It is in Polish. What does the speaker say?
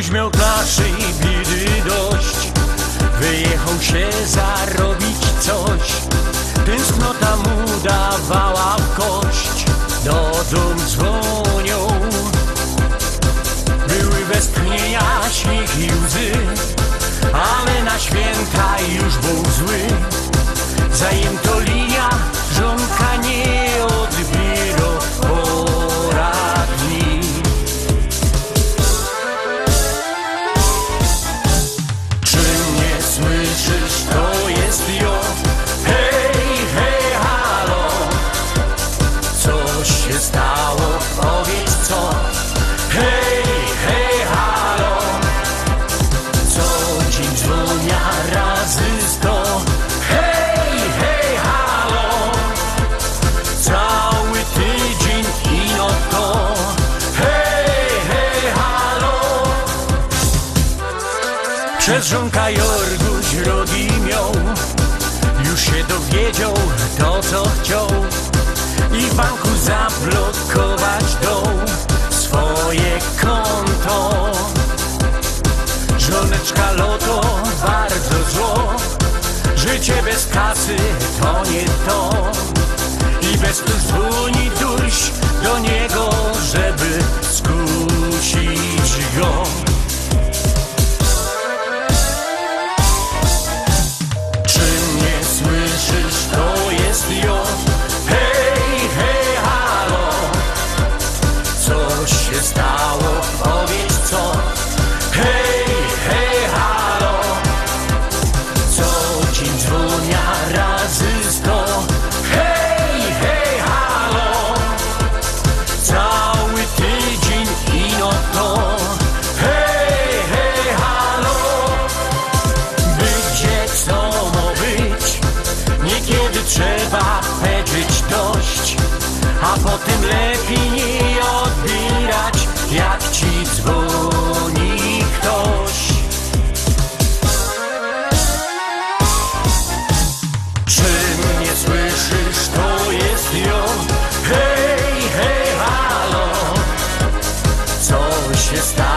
Ktoś miał klaszy i biedy dość, wyjechał się zarobić coś. Tęsknota mu dawała w kość, do domu dzwonią. Były westchnienia, śmiech i łzy, ale na święta już był zły. Zajęto linia, żonka nie odbiera poradni. Czy mnie słyszysz, to jest jo? Hej, hej, halo, coś się stało, powiedz co? Hej, hej, halo, co dzień dzwonia razy 100. Hej, hej, halo, cały tydzień i no to. Hej, hej, halo. Przez żonka Jorguś rogi miał, już się dowiedział to co chciał i w banku zablokować dom, swoje konto. Żoneczka loto bardzo zło, życie bez kasy to nie to. I bez tuż dzwoni tuś do niego, żeby skusić go. Czy mnie słyszysz, to jest jo? Hej, hej, halo, coś się stało, powiedz co? Hej, hej, halo, co dzień dzwonia razy 100. Hej, hej, halo, cały tydzień i no to. Hej, hej, halo, być co ma być, niekiedy trzeba powiedzieć dość, a potem lepiej nie odbierać, jak ci dzwoni ktoś. Czy mnie słyszysz, to jest jo? Hej, hej, halo, co się stało?